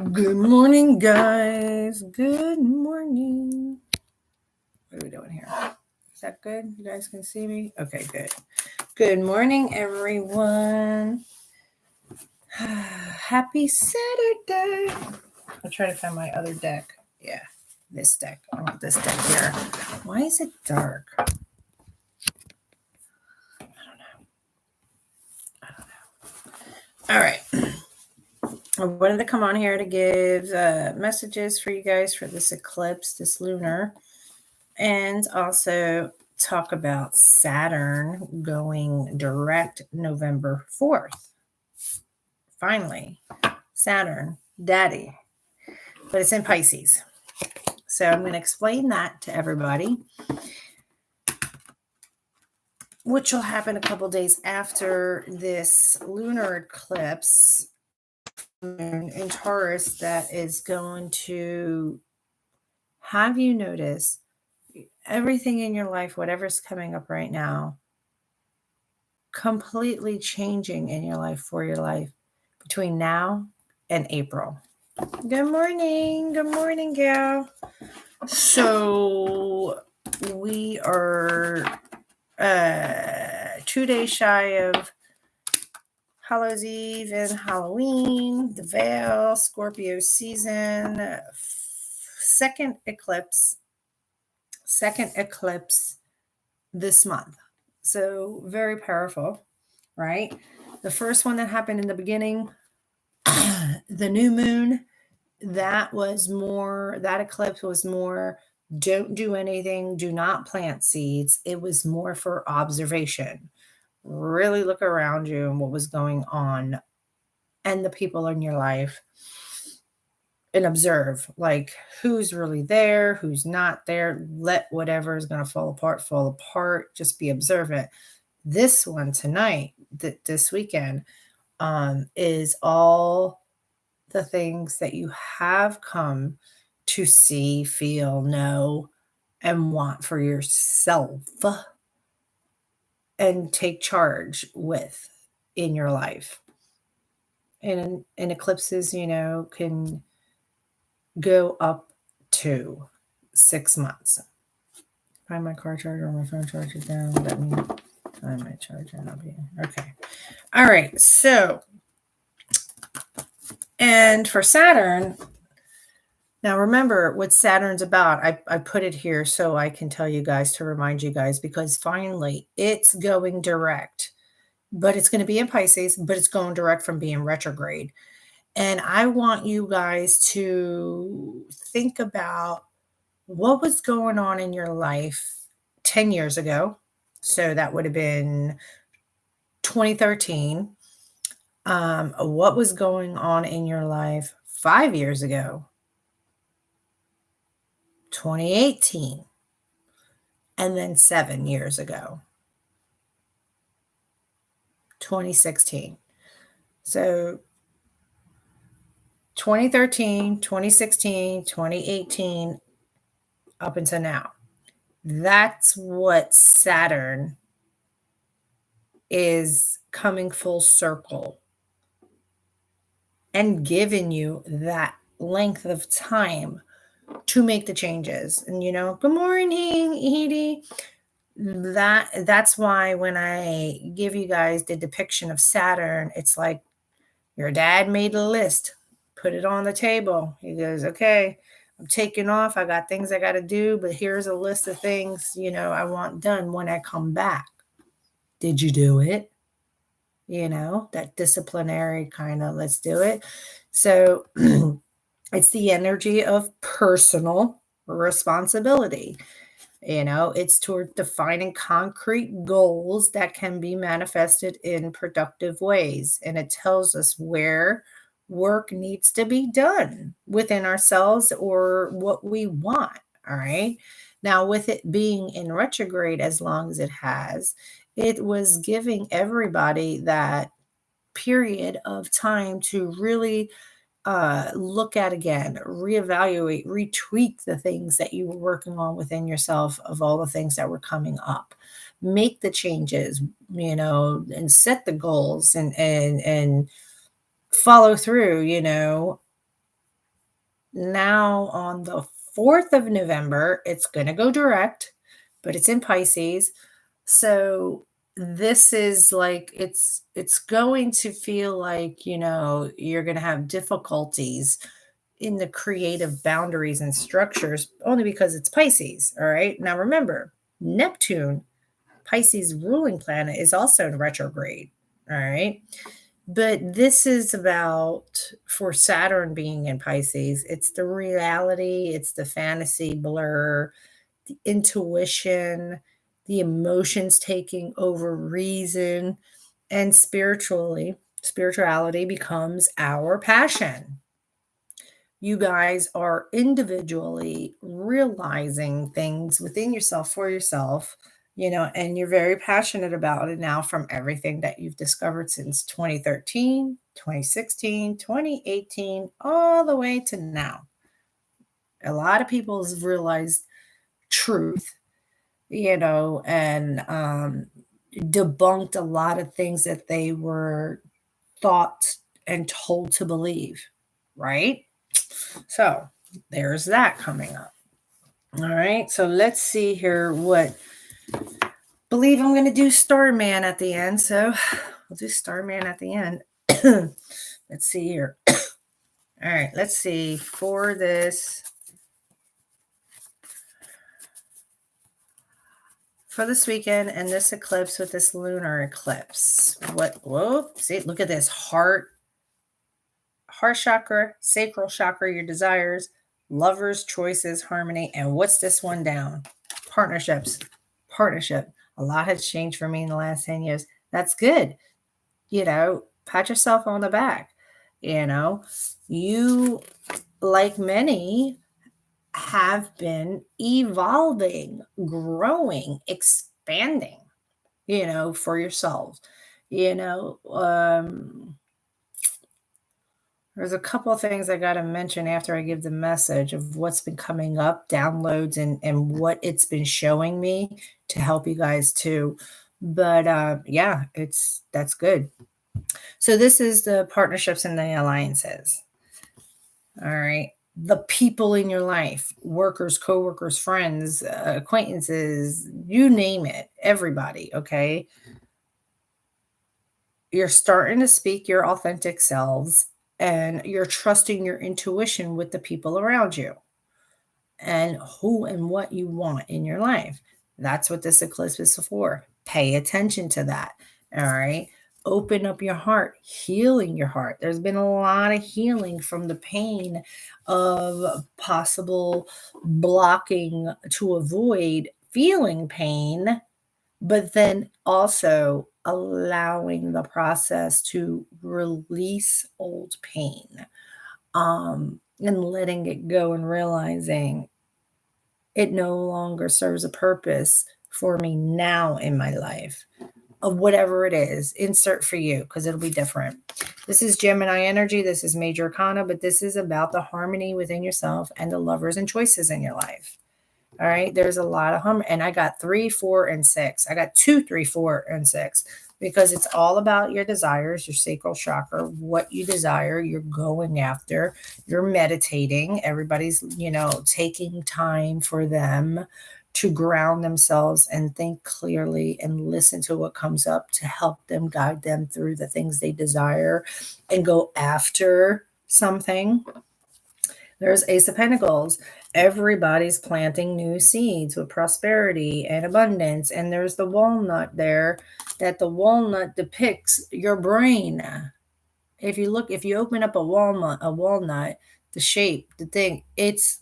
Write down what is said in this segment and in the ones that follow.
Good morning, guys. Good morning. What are we doing here? Is that good? You guys can see me? Okay, good. Good morning, everyone. Happy Saturday. I'll try to find my other deck. Yeah, this deck. I want this deck here. Why is it dark? I don't know. All right. I wanted to come on here to give messages for you guys for this eclipse, this lunar, and also talk about Saturn going direct November 4th. Finally, Saturn, daddy, but it's in Pisces. So I'm going to explain that to everybody, which will happen a couple days after this lunar eclipse in Taurus that is going to have you notice everything in your life, whatever's coming up right now, completely changing in your life for your life between now and April. Good morning, gal. So we are 2 days shy of Hallows Eve and Halloween, the veil, Scorpio season, second eclipse this month. So very powerful, right? The first one that happened in the beginning, the new moon, that eclipse was more, don't do anything, do not plant seeds. It was more for observation. Really look around you and what was going on and the people in your life and observe, like, who's really there, who's not there. Let whatever is going to fall apart. Just be observant. This one tonight, this weekend, is all the things that you have come to see, feel, know, and want for yourself and take charge with in your life. And eclipses, can go up to 6 months. Find my car charger or my phone charger down. Let me find my charger. I'll be okay. All right. So, and for Saturn, now remember what Saturn's about. I put it here so I can tell you guys, to remind you guys, because finally it's going direct, but it's going to be in Pisces, but it's going direct from being retrograde. And I want you guys to think about what was going on in your life 10 years ago. So that would have been 2013. What was going on in your life 5 years ago? 2018. And then 7 years ago, 2016. So 2013, 2016, 2018, up until now. That's what Saturn is coming full circle and giving you that length of time to make the changes. And good morning, Edie. That's why when I give you guys the depiction of Saturn, it's like your dad made a list, put it on the table. He goes, okay, I'm taking off. I got things I got to do, but here's a list of things, I want done when I come back. Did you do it? That disciplinary kind of, let's do it. So it's the energy of personal responsibility. It's toward defining concrete goals that can be manifested in productive ways. And it tells us where work needs to be done within ourselves or what we want. All right. Now, with it being in retrograde as long as it has, it was giving everybody that period of time to really look at again, reevaluate, retweak the things that you were working on within yourself, of all the things that were coming up. Make the changes, and set the goals and follow through, Now on the 4th of November, it's going to go direct, but it's in Pisces. So this is like it's going to feel like, you're going to have difficulties in the creative boundaries and structures only because it's Pisces, all right? Now remember, Neptune, Pisces ruling planet, is also in retrograde, all right? But this is about, for Saturn being in Pisces, it's the reality, it's the fantasy blur, the intuition, the emotions taking over reason, and spirituality becomes our passion. You guys are individually realizing things within yourself for yourself, and you're very passionate about it now from everything that you've discovered since 2013, 2016, 2018, all the way to now. A lot of people have realized truth, and debunked a lot of things that they were thought and told to believe, right? So there's that coming up. All right. So let's see here what. Believe I'm going to do Starman at the end. So we'll do Starman at the end. Let's see here. All right. Let's see for this. For this weekend and this eclipse with this lunar eclipse. Whoa. See, look at this heart chakra, sacral chakra, your desires, lovers, choices, harmony. And what's this one down? Partnership. A lot has changed for me in the last 10 years. That's good. Pat yourself on the back. You, like many, have been evolving, growing, expanding, for yourselves. There's a couple of things I got to mention after I give the message of what's been coming up, downloads, and what it's been showing me to help you guys too. But yeah, that's good. So this is the partnerships and the alliances. All right. The people in your life, workers, coworkers, friends, acquaintances, you name it, everybody, okay? You're starting to speak your authentic selves, and you're trusting your intuition with the people around you and who and what you want in your life. That's what this eclipse is for. Pay attention to that. All right. Open up your heart, healing your heart. There's been a lot of healing from the pain of possible blocking to avoid feeling pain, but then also allowing the process to release old pain, and letting it go and realizing it no longer serves a purpose for me now in my life, of whatever it is. Insert for you, because it'll be different. This is Gemini energy. This is Major Arcana, but this is about the harmony within yourself and the lovers and choices in your life. All right. There's a lot of harmony. And I got 3, 4, and 6. I got 2, 3, 4, and 6, because it's all about your desires, your sacral chakra, what you desire, you're going after, you're meditating. Everybody's, taking time for them to ground themselves and think clearly and listen to what comes up to help them, guide them through the things they desire and go after something. There's Ace of Pentacles. Everybody's planting new seeds with prosperity and abundance. And there's the walnut there, that the walnut depicts your brain. If you open up a walnut, the shape, the thing, it's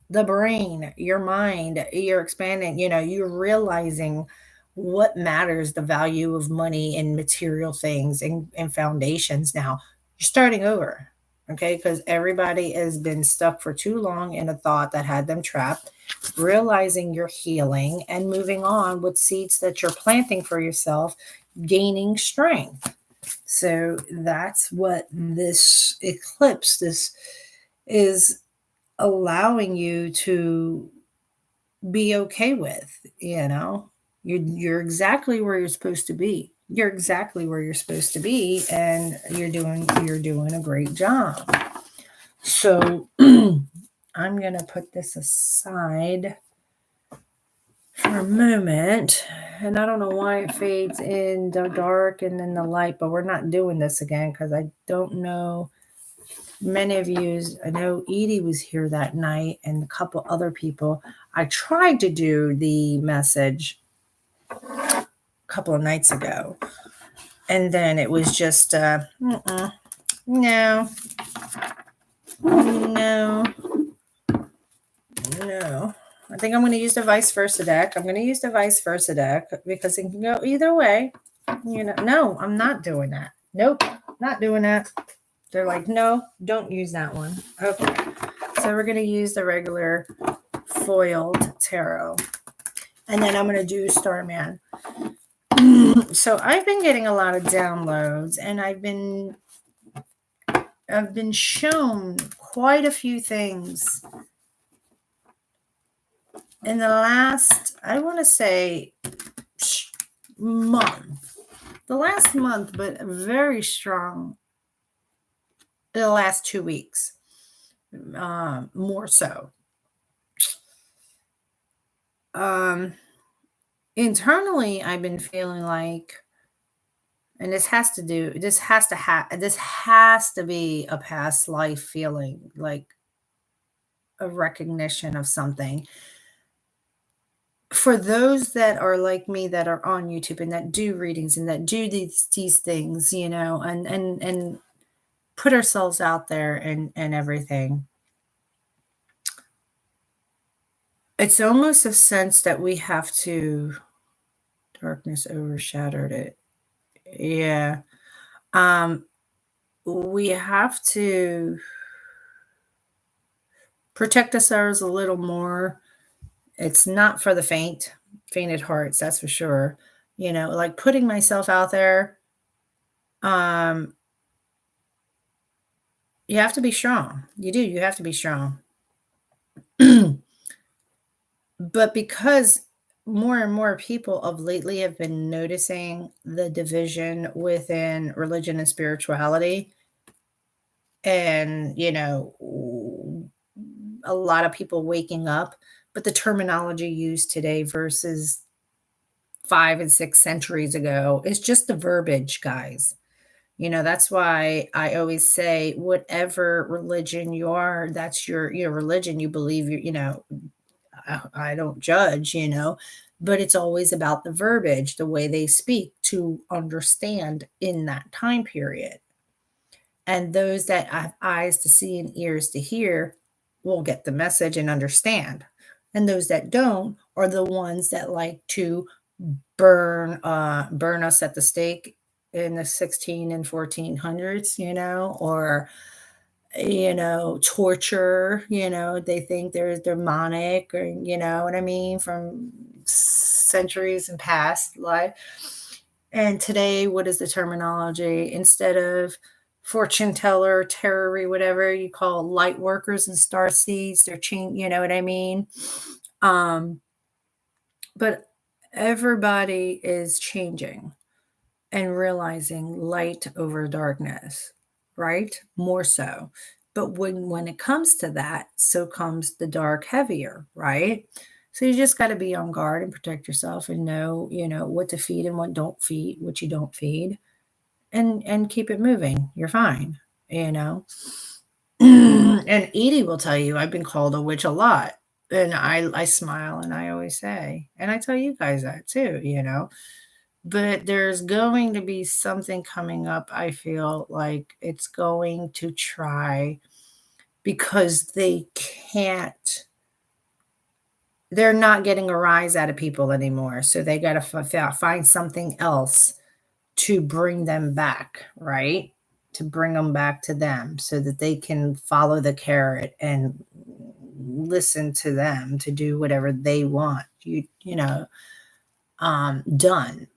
the brain, your mind, you're expanding, you're realizing what matters, the value of money and material things and foundations. Now you're starting over. Okay, because everybody has been stuck for too long in a thought that had them trapped. Realizing you're healing and moving on with seeds that you're planting for yourself, gaining strength. So that's what this eclipse, this is allowing you to be okay with. You're exactly where you're supposed to be. You're exactly where you're supposed to be, and you're doing a great job. So I'm going to put this aside for a moment. And I don't know why it fades in the dark and then the light, but we're not doing this again because I don't know. Many of you, I know Edie was here that night and a couple other people. I tried to do the message a couple of nights ago. And then it was just, no, no, no. I think I'm going to use the vice versa deck. I'm going to use the vice versa deck because it can go either way. No, I'm not doing that. Nope, not doing that. They're like, no, don't use that one. Okay. So we're going to use the regular foiled tarot. And then I'm going to do Starman. So I've been getting a lot of downloads and I've been shown quite a few things in the last, I want to say, month. The last month, but very strong the last 2 weeks. More so. Internally, I've been feeling like, and this has to be a past life feeling, like a recognition of something. For those that are like me, that are on YouTube and that do readings and that do these things, and put ourselves out there and everything. It's almost a sense that we have to, darkness overshadowed it. Yeah. We have to protect ourselves a little more. It's not for the fainted hearts, that's for sure. Like putting myself out there. You have to be strong. You have to be strong. But because more and more people of lately have been noticing the division within religion and spirituality, and a lot of people waking up, but the terminology used today versus 5 and 6 centuries ago is just the verbiage, guys. That's why I always say, whatever religion you are, that's your religion. You believe, I don't judge, but it's always about the verbiage, the way they speak to understand in that time period. And those that have eyes to see and ears to hear will get the message and understand. And those that don't are the ones that like to burn us at the stake in the 16 and 1400s, or torture, they think they're demonic, or what I mean, from centuries and past life. And today, what is the terminology? Instead of fortune teller, tarot, whatever you call light workers and star seeds, they're changing, you know what I mean? But everybody is changing and realizing light over darkness, right? More so. But when it comes to that, so comes the dark heavier, right? So you just got to be on guard and protect yourself and know, what to feed and what you don't feed, and keep it moving. You're fine, And Edie will tell you I've been called a witch a lot. And I smile and I always say, and I tell you guys that too, But there's going to be something coming up. I feel like it's going to try, because they're not getting a rise out of people anymore. So they got to find something else to bring them back, right? To bring them back to them so that they can follow the carrot and listen to them to do whatever they want done.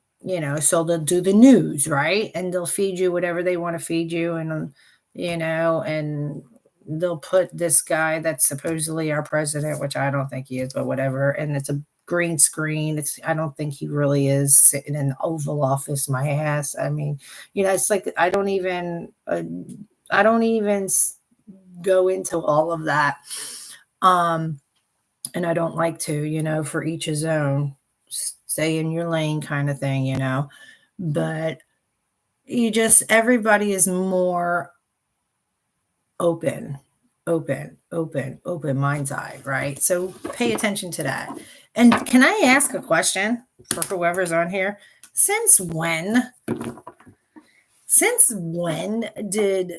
So they'll do the news, right? And they'll feed you whatever they want to feed you, and and they'll put this guy that's supposedly our president, which I don't think he is, but whatever, and it's a green screen. I don't think he really is sitting in the Oval Office, my ass. I mean, it's like I don't even go into all of that. And I don't like to, for each his own, stay in your lane kind of thing. But everybody is more open, open mind's eye, right? So pay attention to that. And can I ask a question for whoever's on here? Since when did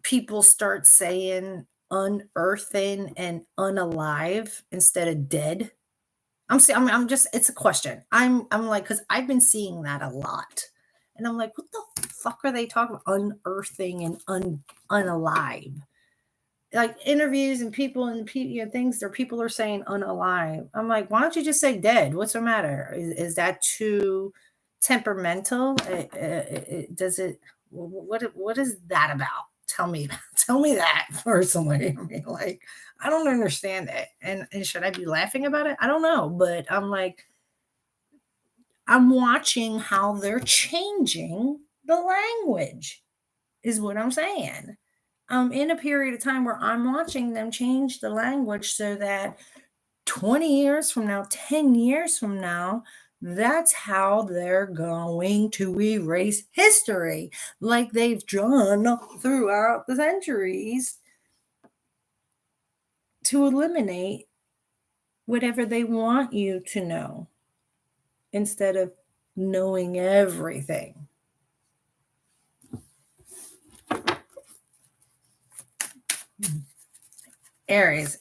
people start saying unearthing and unalive instead of dead? I'm just, it's a question. I'm like, because I've been seeing that a lot. And I'm like, what the fuck are they talking about? Unearthing and unalive. Like interviews and people and things there, people are saying unalive. I'm like, why don't you just say dead? What's the matter? Is that too temperamental? Does it? What is that about? Tell me, tell me that personally. I mean, like, I don't understand it. And should I be laughing about it? I don't know, but I'm like, I'm watching how they're changing the language, is what I'm saying. In a period of time where I'm watching them change the language so that 20 years from now, 10 years from now, that's how they're going to erase history, like they've done throughout the centuries, to eliminate whatever they want you to know instead of knowing everything. Aries.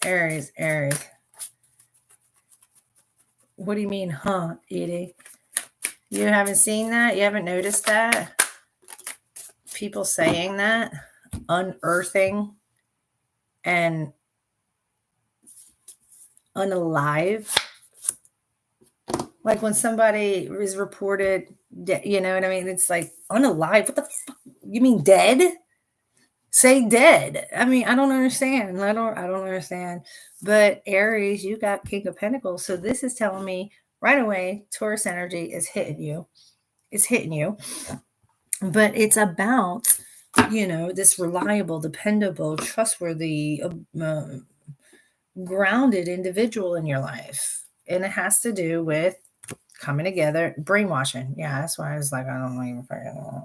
What do you mean, huh, Edie? You haven't seen that? You haven't noticed that? People saying that? Unearthing and unalive? Like when somebody is reported dead, you know what I mean? It's like, unalive? What the fuck? You mean dead? Say dead. I mean, I don't understand. I don't understand. But Aries, you got King of Pentacles. So this is telling me right away, Taurus energy is hitting you. It's hitting you. But it's about, this reliable, dependable, trustworthy, grounded individual in your life. And it has to do with coming together, brainwashing. Yeah, that's why I was like, I don't even fucking.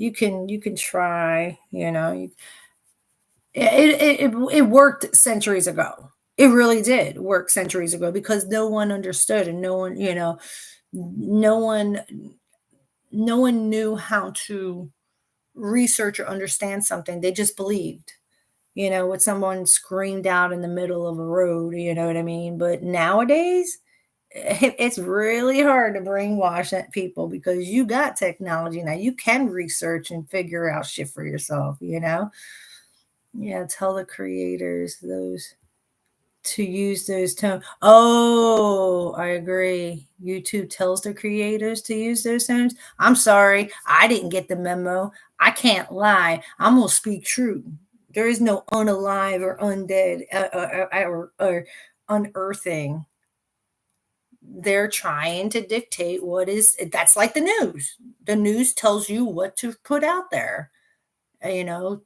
You can try, it worked centuries ago. It really did work centuries ago because no one understood and no one knew how to research or understand something. They just believed, what someone screamed out in the middle of a road, you know what I mean? But nowadays, it's really hard to brainwash people because you got technology now. You can research and figure out shit for yourself, Yeah, tell the creators those to use those tones. Oh, I agree. YouTube tells the creators to use those tones. I'm sorry, I didn't get the memo. I can't lie. I'm gonna speak truth. There is no unalive or undead or unearthing. They're trying to dictate that's like the news. The news tells you what to put out there. It's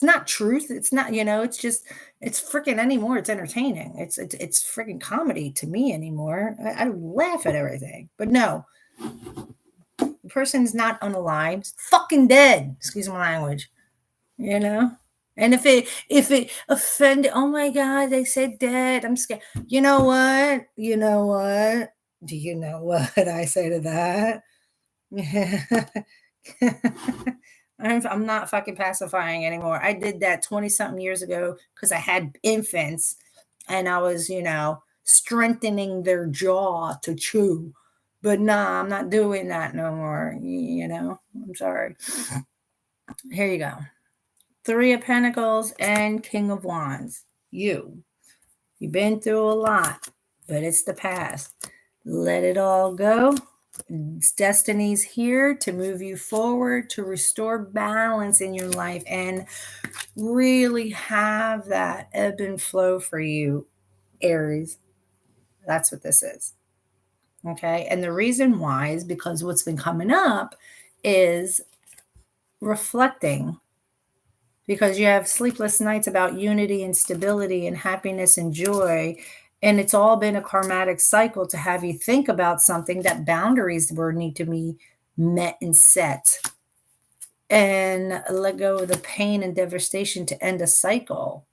not truth. It's not, it's freaking anymore. It's entertaining. It's freaking comedy to me anymore. I laugh at everything. But no, the person's not unalive. It's fucking dead. Excuse my language. And if it offended, oh my God, they said dead. I'm scared. You know what? Do you know what I say to that? I'm not fucking pacifying anymore. I did that 20 something years ago because I had infants and I was, strengthening their jaw to chew. But nah, I'm not doing that no more. I'm sorry. Here you go. 3 of Pentacles and King of Wands. You've been through a lot, but it's the past. Let it all go. Destiny's here to move you forward, to restore balance in your life and really have that ebb and flow for you, Aries. That's what this is. Okay. And the reason why is because what's been coming up is reflecting, because you have sleepless nights about unity and stability and happiness and joy. And it's all been a karmatic cycle to have you think about something, that boundaries were need to be met and set, and let go of the pain and devastation to end a cycle,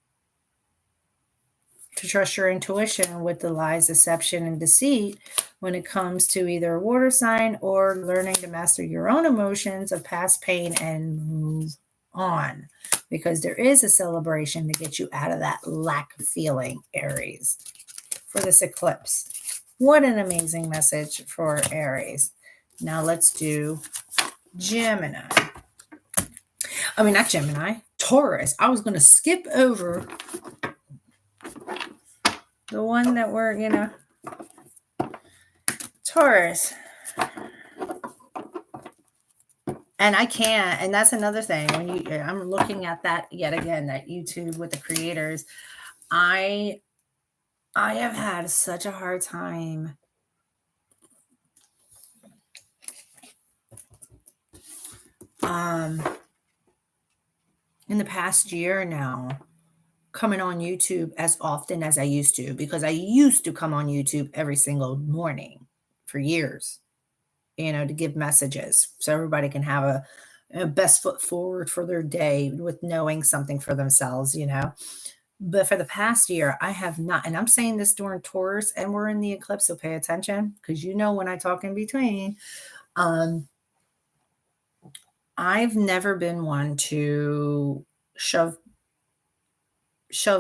to trust your intuition with the lies, deception, and deceit when it comes to either a water sign or learning to master your own emotions of past pain and move on. Because there is a celebration to get you out of that lack of feeling, Aries, for this eclipse. What an amazing message for Aries. Now let's do Gemini. I mean, not Gemini, Taurus. I was going to skip over the one that we're, Taurus. And I can't, and that's another thing. I'm looking at that yet again, that YouTube with the creators. I have had such a hard time in the past year now, coming on YouTube as often as I used to, because I used to come on YouTube every single morning for years, to give messages so everybody can have a best foot forward for their day with knowing something for themselves. But for the past year, I have not, and I'm saying this during Taurus, and we're in the eclipse, so pay attention, because when I talk in between, I've never been one to shove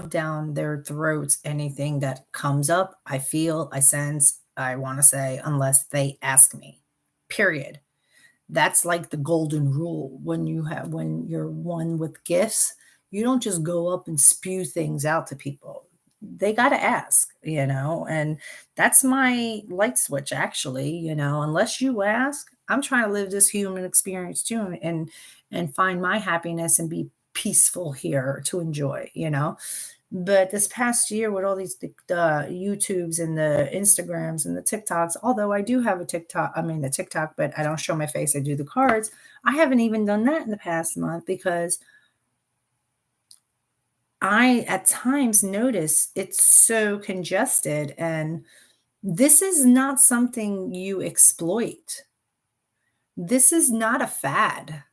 down their throats anything that comes up, I feel, I sense, I want to say, unless they ask me. Period. That's like the golden rule. When you're one with gifts, you don't just go up and spew things out to people. They got to ask. And that's my light switch, actually. Unless you ask, I'm trying to live this human experience too, and find my happiness and be peaceful here to enjoy. But this past year, with all these the YouTubes and the Instagrams and the TikToks, although I do have a TikTok, but I don't show my face, I do the cards. I haven't even done that in the past month, because I at times notice it's so congested, and this is not something you exploit. This is not a fad.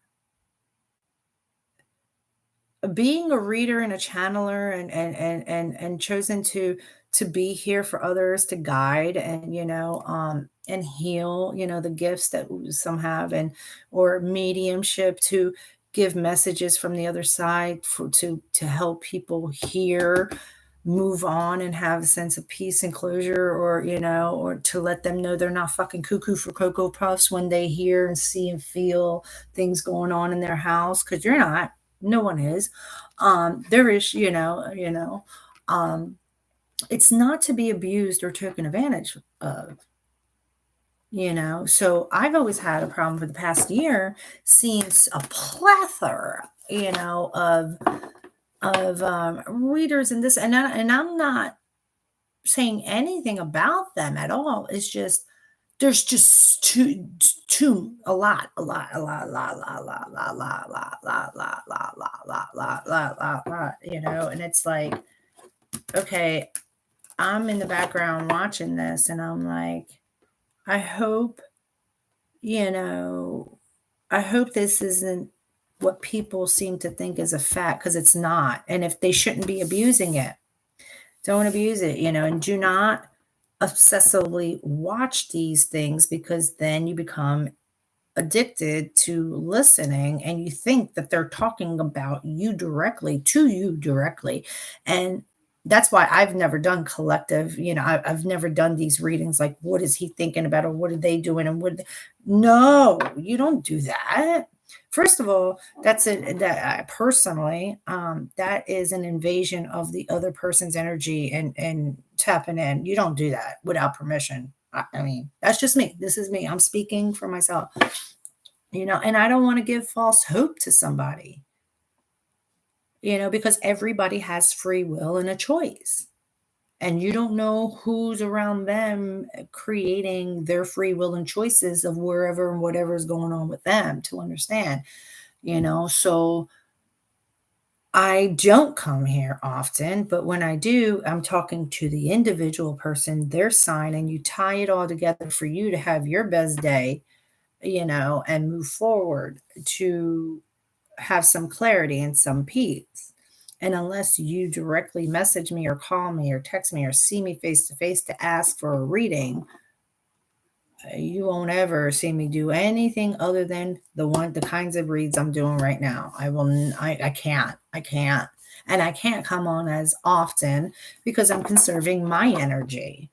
Being a reader and a channeler, and chosen to be here for others, to guide, and heal, the gifts that some have, and or mediumship, to give messages from the other side, to help people hear, move on, and have a sense of peace and closure, or to let them know they're not fucking cuckoo for Cocoa Puffs when they hear and see and feel things going on in their house, because you're not. No one is. There is, it's not to be abused or taken advantage of. So I've always had a problem for the past year seeing a plethora, of readers and this, and I'm not saying anything about them at all. It's just there's just a lot, and it's like, okay, I'm in the background watching this, and I'm like, I hope, I hope this isn't what people seem to think is a fact, because it's not. And if they shouldn't be abusing it, don't abuse it, and do not obsessively watch these things, because then you become addicted to listening, and you think that they're talking about you directly, to you directly. And that's why I've never done collective, I've never done these readings like, what is he thinking about, or what are they doing, and no, you don't do that. First of all, that's it. That I personally, that is an invasion of the other person's energy, and tapping in. You don't do that without permission. I mean, that's just me. This is me. I'm speaking for myself. And I don't want to give false hope to somebody, because everybody has free will and a choice. And you don't know who's around them creating their free will and choices of wherever and whatever is going on with them, to understand. So I don't come here often, but when I do, I'm talking to the individual person, their sign, and you tie it all together for you to have your best day, and move forward to have some clarity and some peace. And unless you directly message me or call me or text me or see me face to face to ask for a reading, you won't ever see me do anything other than the kinds of reads I'm doing right now. I can't. And I can't come on as often because I'm conserving my energy,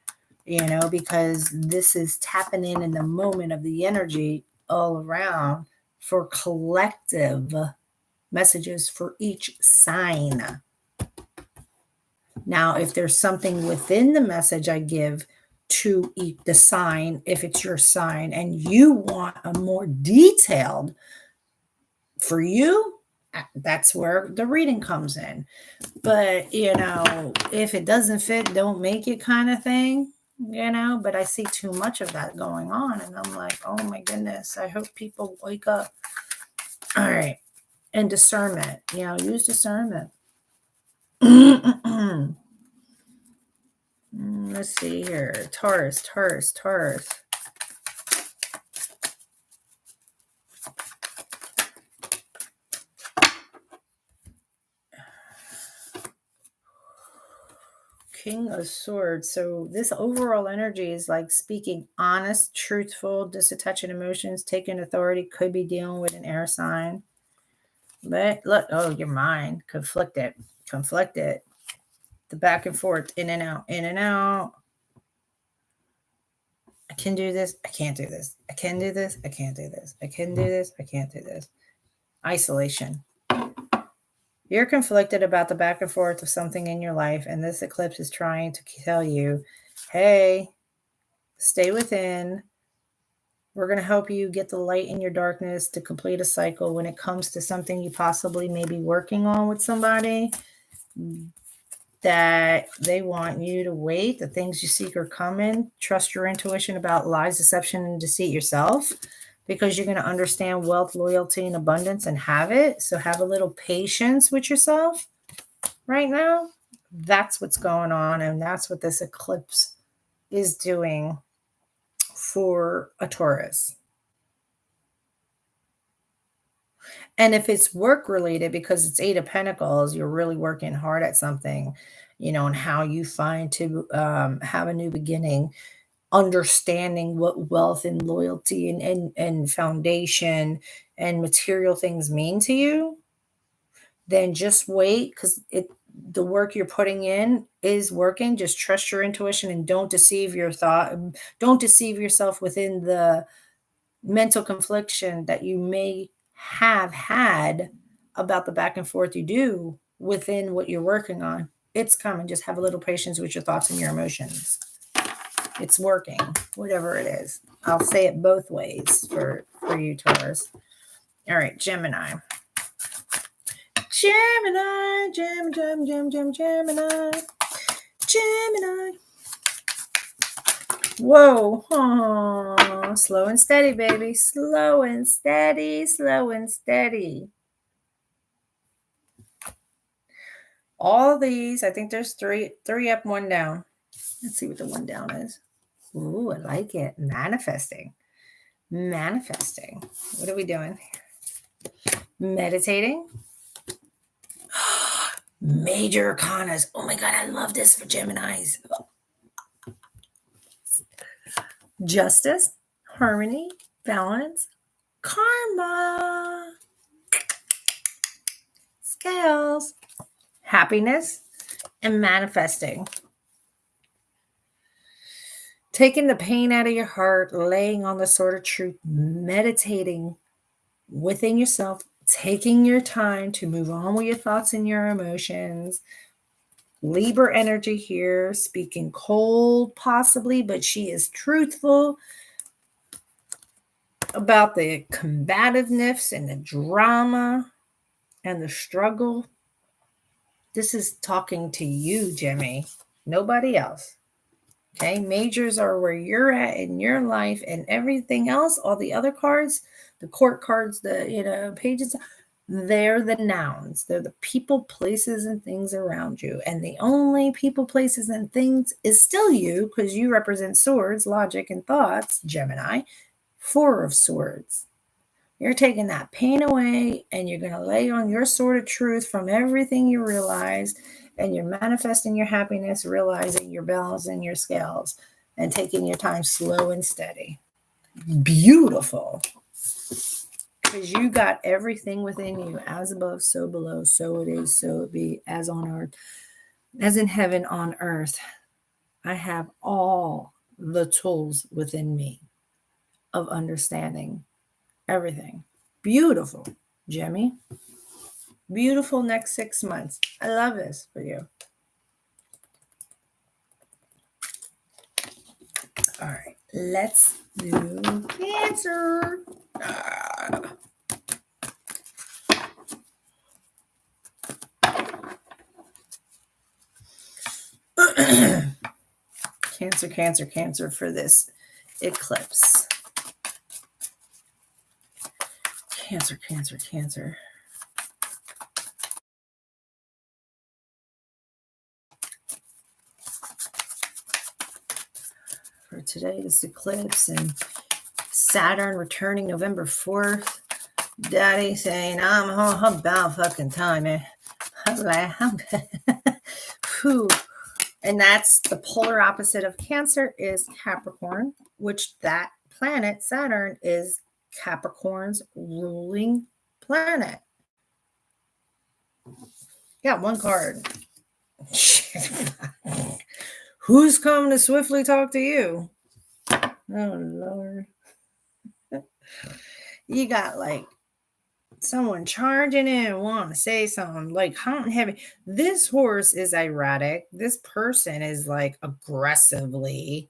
because this is tapping in the moment of the energy all around for collective messages for each sign. Now, if there's something within the message I give to the sign, if it's your sign and you want a more detailed for you, that's where the reading comes in. But, if it doesn't fit, don't make it kind of thing, but I see too much of that going on. And I'm like, oh my goodness, I hope people wake up. All right. And discernment, use discernment. Let's see here. Taurus. King of Swords. So this overall energy is like speaking honest, truthful, disattaching emotions, taking authority, could be dealing with an air sign. But look, your mind, conflicted. The back and forth, in and out. I can do this. I can't do this. I can do this. I can't do this. I can do this. I can't do this. Isolation. You're conflicted about the back and forth of something in your life, and this eclipse is trying to tell you, hey, stay within. We're going to help you get the light in your darkness to complete a cycle when it comes to something you possibly may be working on with somebody that they want you to wait. The things you seek are coming. Trust your intuition about lies, deception, and deceit yourself, because you're going to understand wealth, loyalty, and abundance and have it. So have a little patience with yourself right now. That's what's going on. And that's what this eclipse is doing for a Taurus. And if it's work related, because it's Eight of Pentacles, you're really working hard at something, and how you find to have a new beginning, understanding what wealth and loyalty and foundation and material things mean to you, then just wait, because the work you're putting in is working. Just trust your intuition and don't deceive yourself within the mental confliction that you may have had about the back and forth you do within what you're working on. It's coming. Just have a little patience with your thoughts and your emotions. It's working, whatever it is. I'll say it both ways for you, Taurus. All right, Gemini. Whoa. Oh, slow and steady, baby. Slow and steady. All these, I think there's three up, one down. Let's see what the one down is. Ooh, I like it. Manifesting. What are we doing? Meditating. Major arcanas. Oh my God, I love this for Geminis. Justice, harmony, balance, karma, scales, happiness, and manifesting. Taking the pain out of your heart, laying on the sword of truth, meditating within yourself, taking your time to move on with your thoughts and your emotions. Libra energy here, speaking cold possibly, but she is truthful about the combativeness and the drama and the struggle. This is talking to you, Jimmy. Nobody else. Okay, majors are where you're at in your life, and everything else, all the other cards, the court cards, the pages, they're the nouns. They're the people, places, and things around you. And the only people, places, and things is still you, because you represent swords, logic, and thoughts, Gemini. Four of Swords. You're taking that pain away, and you're going to lay on your sword of truth from everything you realize, and you're manifesting your happiness, realizing your balance and your scales, and taking your time slow and steady. Beautiful. Because you got everything within you, as above, so below, so it is, so it be, as on earth, as in heaven on earth. I have all the tools within me of understanding everything. Beautiful, Jimmy. Beautiful next 6 months. I love this for you. All right, let's do Cancer. Cancer for this eclipse. Cancer. For today, this eclipse and Saturn returning November 4th. Daddy saying, I'm about fucking time, man. And that's the polar opposite of Cancer is Capricorn, which that planet, Saturn, is Capricorn's ruling planet. Got one card. Who's coming to swiftly talk to you? Oh, Lord. You got like someone charging in, want to say something, like hot and heavy. This horse is erratic. This person is like aggressively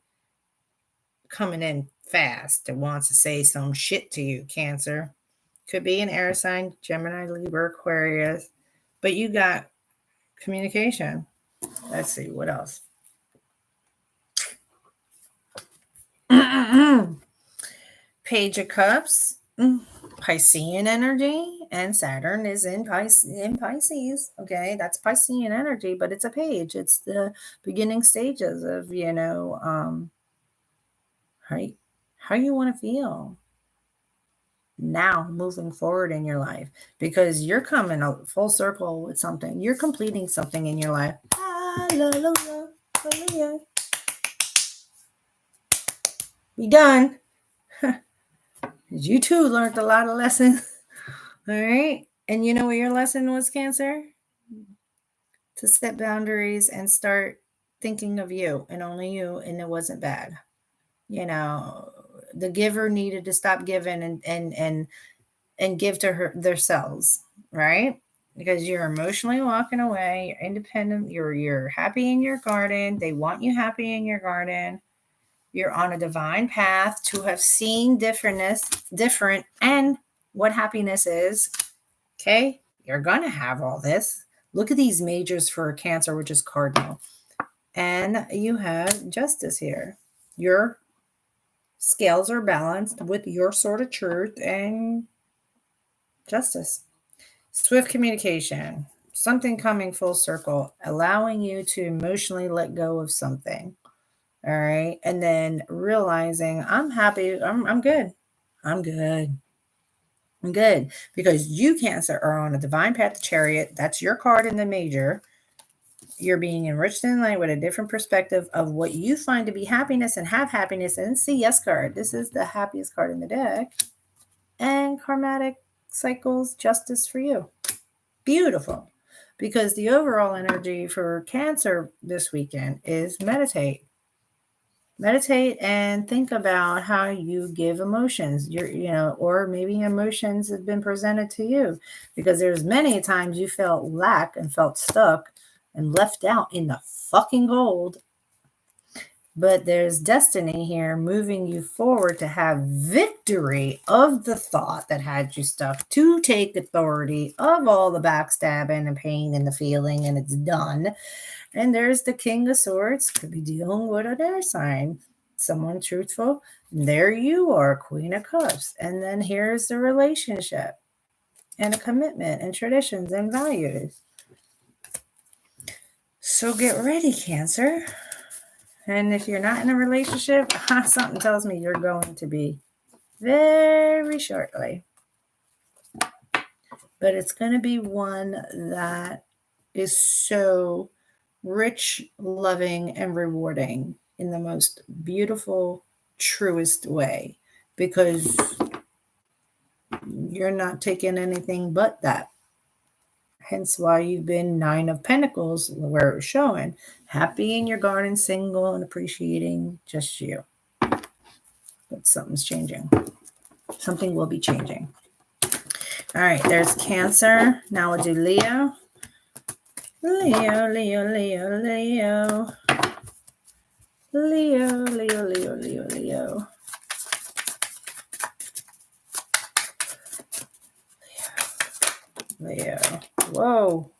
coming in fast and wants to say some shit to you, Cancer. Could be an air sign, Gemini, Libra, Aquarius. But you got communication. Let's see, what else? Page of Cups. Piscean energy, and Saturn is in Pisces. Okay, that's Piscean energy, but it's a page. It's the beginning stages of how you want to feel now moving forward in your life, because you're coming a full circle with something. You're completing something in your life. Hallelujah. Hallelujah. Be done. You too learned a lot of lessons. All right. And you know what your lesson was, Cancer? To set boundaries and start thinking of you and only you, and it wasn't bad. The giver needed to stop giving and give to themselves, right? Because you're emotionally walking away, you're independent, you're happy in your garden. They want you happy in your garden. You're on a divine path to have seen different and what happiness is. Okay, you're gonna have all this. Look at these majors for Cancer, which is cardinal. And you have Justice here. Your scales are balanced with your sort of truth and justice. Swift communication. Something coming full circle, allowing you to emotionally let go of something. All right. And then realizing I'm happy. I'm good. I'm good. I'm good. Because you, Cancer, are on a divine path to Chariot. That's your card in the major. You're being enriched in light with a different perspective of what you find to be happiness and have happiness. And it's the Yes card. This is the happiest card in the deck. And karmatic cycles, justice for you. Beautiful. Because the overall energy for Cancer this weekend is meditate. Meditate and think about how you give emotions. Or maybe emotions have been presented to you, because there's many times you felt lack and felt stuck and left out in the fucking cold. But there's destiny here moving you forward to have victory of the thought that had you stuck, to take authority of all the backstabbing and pain and the feeling, and it's done. And there's the King of Swords, could be dealing with an air sign, someone truthful. There you are, Queen of Cups. And then here's the relationship and a commitment and traditions and values. So get ready, Cancer. And if you're not in a relationship, something tells me you're going to be very shortly. But it's going to be one that is so rich, loving, and rewarding in the most beautiful, truest way, because you're not taking anything but that. Hence why you've been 9 of Pentacles, where it's showing happy in your garden, single, and appreciating just you. But something's changing. Something will be changing. All right, there's Cancer. Now we'll do Leo. Leo, Leo, Leo, Leo. Leo, Leo, Leo, Leo, Leo. Leo. Whoa.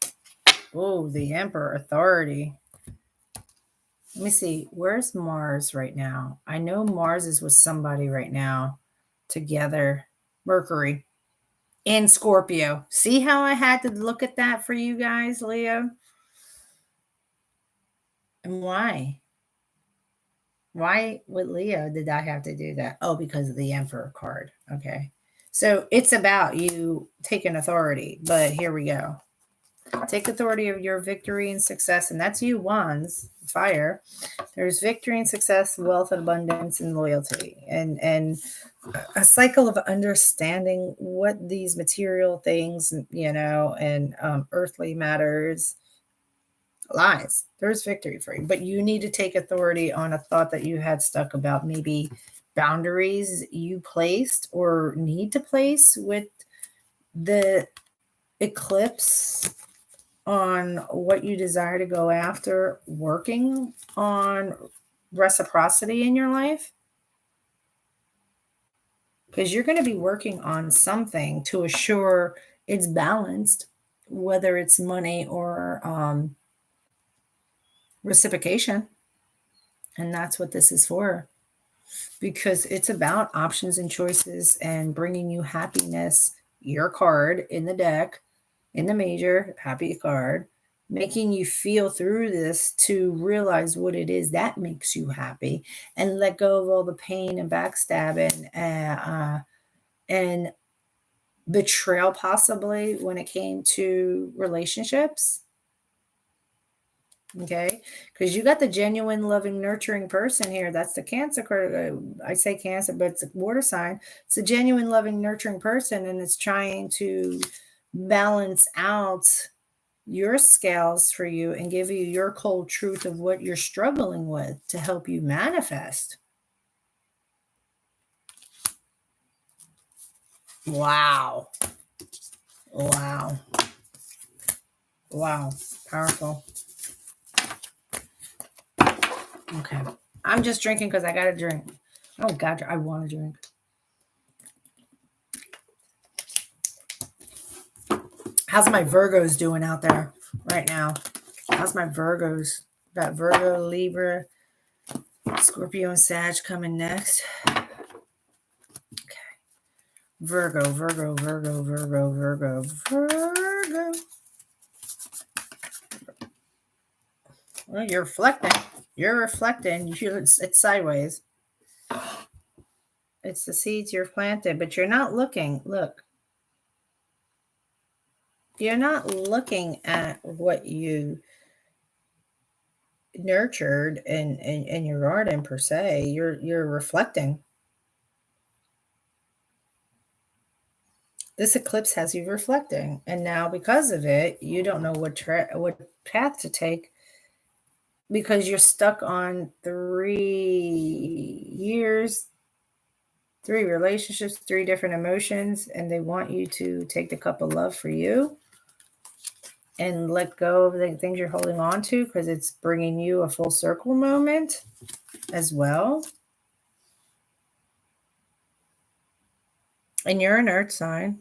Whoa, the Emperor, authority. Let me see. Where's Mars right now? I know Mars is with somebody right now together. Mercury in Scorpio. See how I had to look at that for you guys, Leo? And why? Why with Leo did I have to do that? Oh, because of the Emperor card. Okay. So it's about you taking authority. But here we go. Take authority of your victory and success. And that's you, Wands, fire. There's victory and success, wealth and abundance and loyalty. And a cycle of understanding what these material things, and earthly matters lies. There's victory for you, but you need to take authority on a thought that you had stuck about maybe boundaries you placed or need to place with the eclipse on what you desire to go after, working on reciprocity in your life. Because you're going to be working on something to assure it's balanced, whether it's money or reciprocation. And that's what this is for, because it's about options and choices and bringing you happiness. Your card in the deck, in the major, happy card, making you feel through this to realize what it is that makes you happy and let go of all the pain and backstabbing and betrayal, possibly, when it came to relationships. Okay, because you got the genuine, loving, nurturing person here. That's the Cancer card. I say Cancer, but it's a water sign. It's a genuine, loving, nurturing person, and it's trying to balance out your scales for you and give you your cold truth of what you're struggling with to help you manifest. Wow. Wow. Wow. Powerful. Okay. I'm just drinking because I got to drink. Oh, God, I want to drink. How's my Virgos doing out there right now? How's my Virgos? Got Virgo, Libra, Scorpio, and Sag coming next. Okay. Virgo, Virgo, Virgo, Virgo, Virgo, Virgo. Well, you're reflecting. You're reflecting. It's sideways. It's the seeds you're planted, but you're not looking. Look. You're not looking at what you nurtured in your garden per se. You're reflecting. This eclipse has you reflecting, and now because of it, you don't know what path to take, because you're stuck on 3 years, 3 relationships, 3 different emotions, and they want you to take the cup of love for you and let go of the things you're holding on to, because it's bringing you a full circle moment. as well. And you're an earth sign.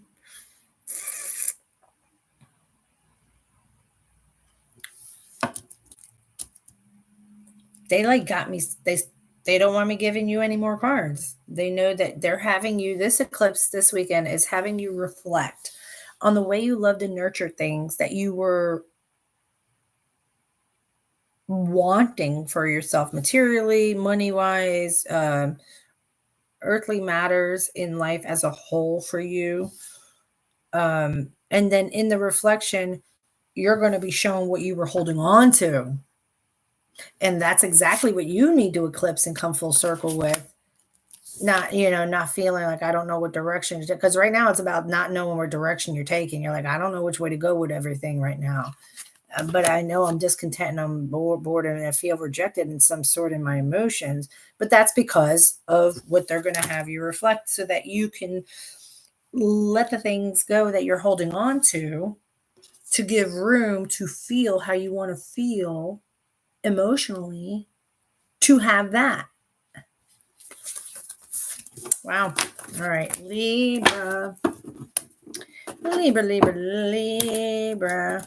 They like got me. They don't want me giving you any more cards. They know that they're having you, this eclipse this weekend is having you reflect on the way you love to nurture things that you were wanting for yourself materially, money wise, earthly matters in life as a whole for you. And then in the reflection, you're going to be shown what you were holding on to. And that's exactly what you need to eclipse and come full circle with. Not, not feeling like I don't know what direction, because right now it's about not knowing what direction you're taking. You're like, I don't know which way to go with everything right now. But I know I'm discontent and I'm bored and I feel rejected in some sort in my emotions. But that's because of what they're going to have you reflect so that you can let the things go that you're holding on to give room to feel how you want to feel emotionally, to have that. Wow. All right. Libra. Libra, Libra, Libra.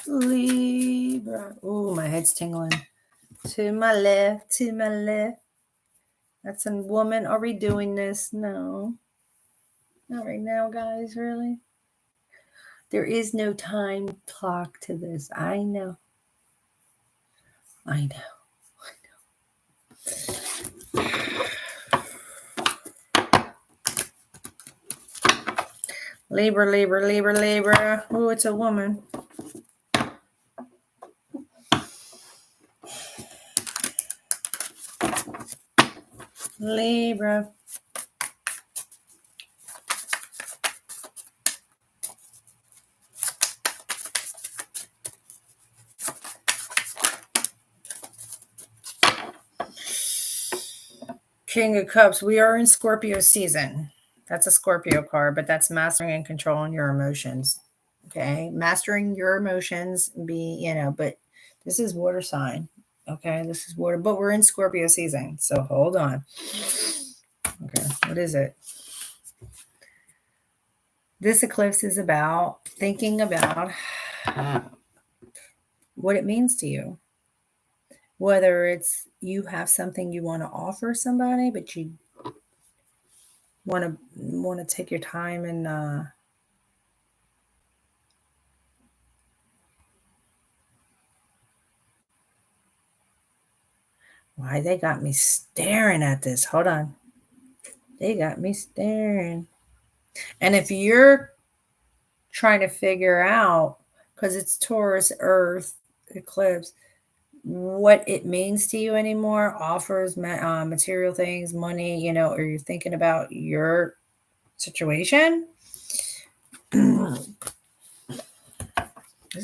Libra. Oh, my head's tingling. To my left, to my left. That's a woman. Are we doing this? No. Not right now, guys, really. There is no time clock to this. I know. I know. Libra, Libra, Libra, Libra. Oh, it's a woman. Libra. King of Cups. We are in Scorpio season. That's a Scorpio card, but that's mastering and controlling your emotions. Okay. Mastering your emotions, but this is water sign. Okay. This is water, but we're in Scorpio season. So hold on. Okay. What is it? This eclipse is about thinking about what it means to you. Whether it's you have something you want to offer somebody, but you want to take your time and why they got me staring at this. Hold on. They got me staring. And if you're trying to figure out, because it's Taurus, Earth, eclipse, what it means to you anymore, offers, material things, money, or you're thinking about your situation. It's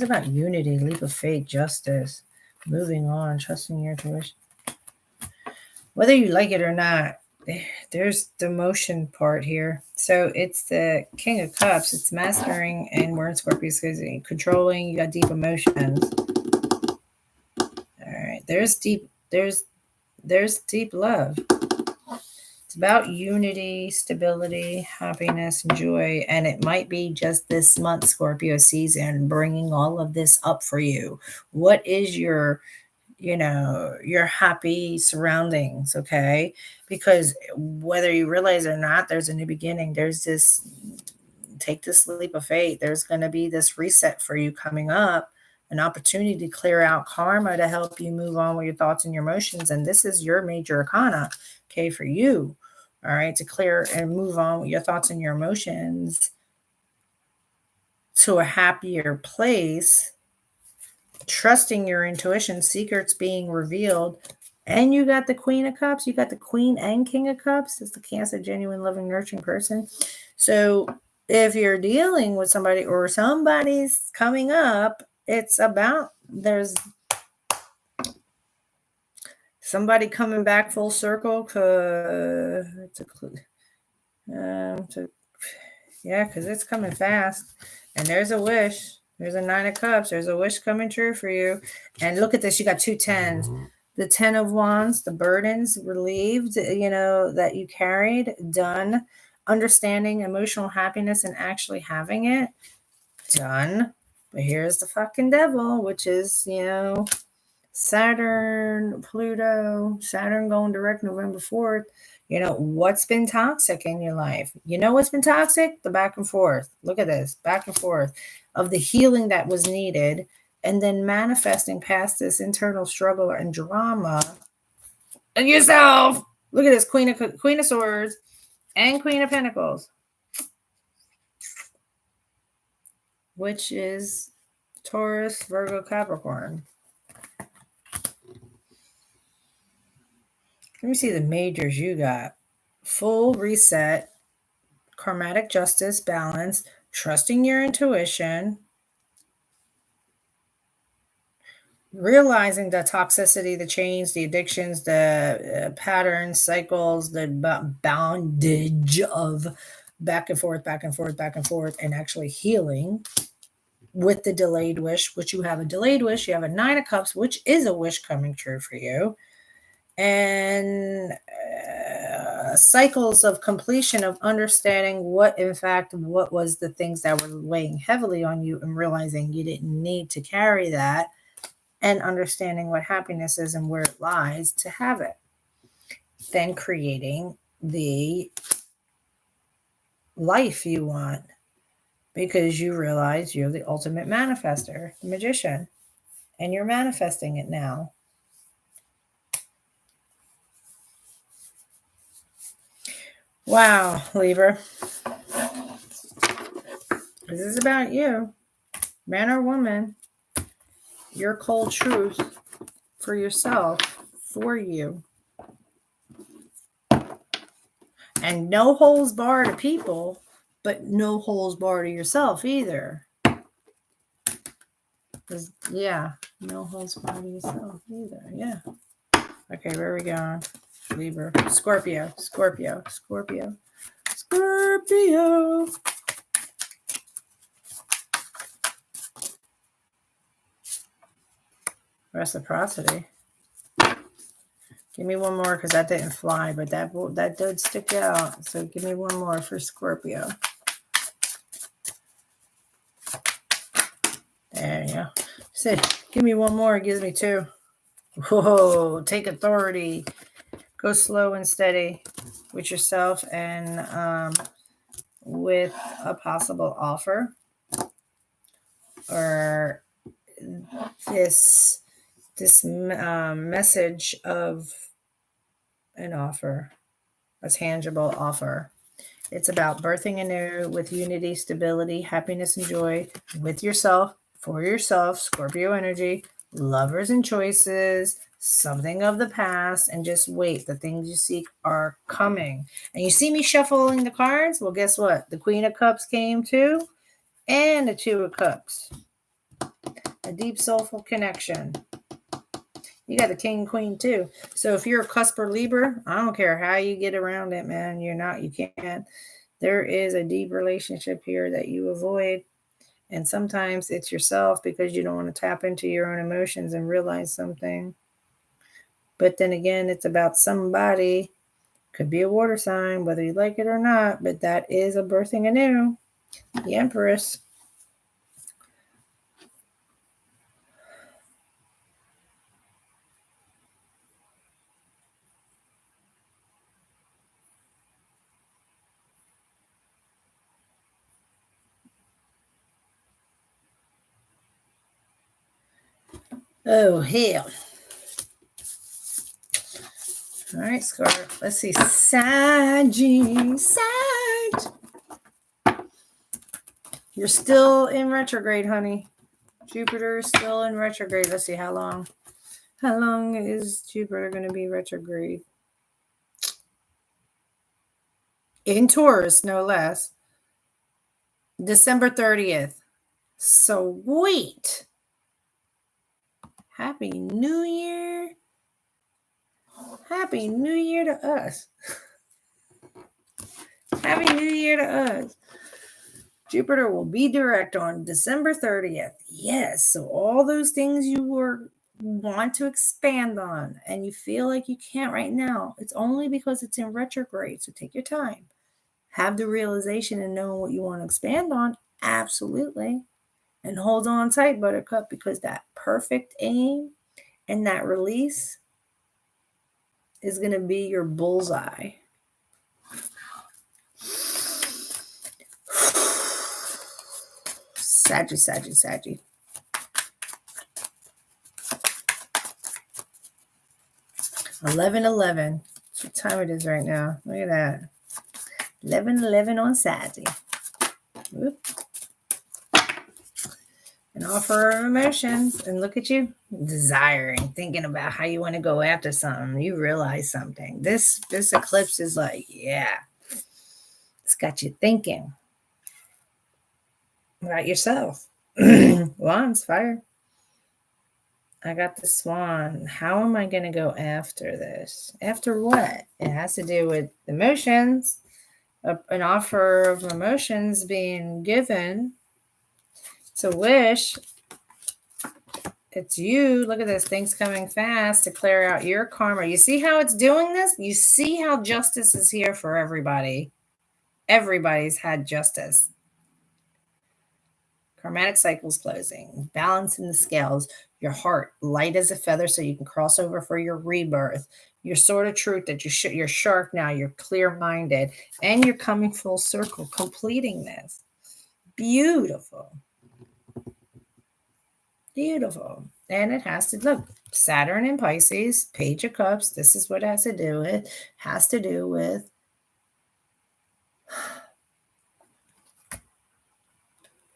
about unity, leap of faith, justice, moving on, trusting your intuition. Whether you like it or not, there's the emotion part here. So it's the King of Cups. It's mastering, and we're in Scorpio, controlling. You got deep emotions. All right, there's deep love. It's about unity, stability, happiness, and joy. And it might be just this month, Scorpio season, bringing all of this up for you. What is your happy surroundings? Okay. Because whether you realize it or not, there's a new beginning. Take this leap of faith. There's going to be this reset for you coming up, an opportunity to clear out karma to help you move on with your thoughts and your emotions. And this is your major arcana, okay, for you. All right, to clear and move on with your thoughts and your emotions to a happier place, trusting your intuition, secrets being revealed. And you got the Queen of Cups. You got the Queen and King of Cups. It's the Cancer, genuine, loving, nurturing person. So if you're dealing with somebody or somebody's coming up, it's about there's somebody coming back full circle. Yeah, because it's coming fast. And there's a wish. There's a 9 of Cups. There's a wish coming true for you. And look at this. You got 2 tens. The 10 of Wands, the burdens relieved, that you carried, done. Understanding emotional happiness and actually having it, done. But here's the fucking devil, which is, Saturn, Pluto, Saturn going direct November 4th. What's been toxic in your life? What's been toxic? The back and forth. Look at this, back and forth of the healing that was needed, and then manifesting past this internal struggle and drama and yourself. Look at this, Queen of Swords and Queen of Pentacles, which is Taurus, Virgo, Capricorn. Let me see the majors you got. Full reset, karmatic justice, balance, trusting your intuition, realizing the toxicity, the chains, the addictions, the patterns, cycles, the bondage of back and forth, back and forth, back and forth, and actually healing with the delayed wish, which you have a delayed wish. You have a 9 of Cups, which is a wish coming true for you. And cycles of completion of understanding what was the things that were weighing heavily on you and realizing you didn't need to carry that, and understanding what happiness is and where it lies to have it. Then creating the life you want because you realize you're the ultimate manifester, the magician, and you're manifesting it now. Wow, Libra. This is about you, man or woman, your cold truth for yourself, for you. And no holds barred to people, but no holds barred to yourself either. Yeah, no holds barred to yourself either. Yeah. Okay, where are we going? Libra. Scorpio. Reciprocity. Give me one more because that didn't fly, but that did stick out. So give me one more for Scorpio. There you go. Said, give me one more. It gives me 2. Whoa, take authority. Go slow and steady with yourself and with a possible offer or this message of an offer, a tangible offer. It's about birthing anew with unity, stability, happiness, and joy with yourself, for yourself, Scorpio energy, lovers and choices, something of the past, and just wait. The things you seek are coming. And you see me shuffling the cards? Well, guess what? The Queen of Cups came too, and the 2 of Cups. A deep, soulful connection. You got the King and Queen too. So if you're a cusper Libra, I don't care how you get around it, man. You can't. There is a deep relationship here that you avoid. And sometimes it's yourself because you don't want to tap into your own emotions and realize something. But then again, it's about somebody. Could be a water sign, whether you like it or not. But that is a birthing anew. The Empress. Oh, hell. All right, Scar. Let's see. Sag. You're still in retrograde, honey. Jupiter is still in retrograde. Let's see how long. How long is Jupiter going to be retrograde? In Taurus, no less. December 30th. Sweet. Happy New Year. Happy New Year to us. Happy New Year to us. Jupiter will be direct on December 30th. Yes. So all those things you want to expand on and you feel like you can't right now, it's only because it's in retrograde. So take your time. Have the realization and know what you want to expand on. Absolutely. And hold on tight, Buttercup, because that perfect aim and that release is going to be your bullseye. Saggy. 11:11. That's what time it is right now. Look at that. 11:11 on Saturday. Whoop. An offer of emotions. And look at you desiring, thinking about how you want to go after something. You realize something. This eclipse is like, yeah. It's got you thinking about yourself. Wands, fire. I got the swan. How am I going to go after this? After what? It has to do with emotions. An offer of emotions being given. It's a wish. It's you. Look at this. Things coming fast to clear out your karma. You see how it's doing this? You see how justice is here for everybody. Everybody's had justice. Karmatic cycles closing. Balance in the scales. Your heart light as a feather so you can cross over for your rebirth. Your sword of truth that you're sharp now. You're clear-minded. And you're coming full circle, completing this. Beautiful. Beautiful. And it has to look Saturn in Pisces, Page of Cups. This is what it has to do with. Has to do with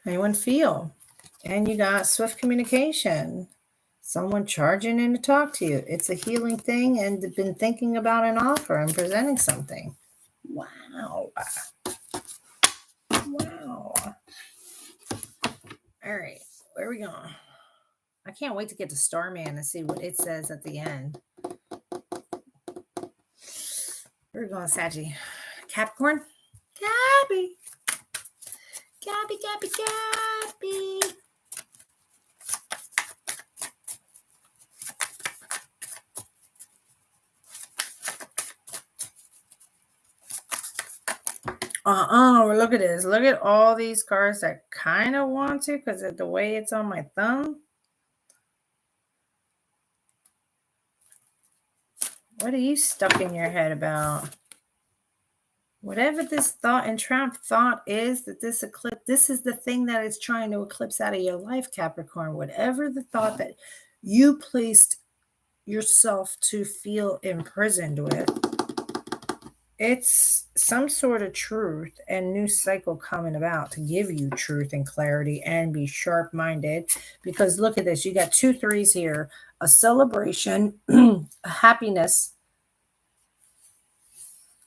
anyone feel. And you got swift communication. Someone charging in to talk to you. It's a healing thing and been thinking about an offer and presenting something. Wow. Wow. All right. Where are we going? I can't wait to get to Starman and see what it says at the end. Where are we going, Saggy? Capricorn? Gabby. Look at this. Look at all these cards that kind of want to because of the way it's on my thumb. What are you stuck in your head about? Whatever this thought and trap thought is that this eclipse, this is the thing that is trying to eclipse out of your life, Capricorn. Whatever the thought that you placed yourself to feel imprisoned with, it's some sort of truth and new cycle coming about to give you truth and clarity and be sharp-minded. Because look at this. You got 2 3s here. A celebration, a happiness.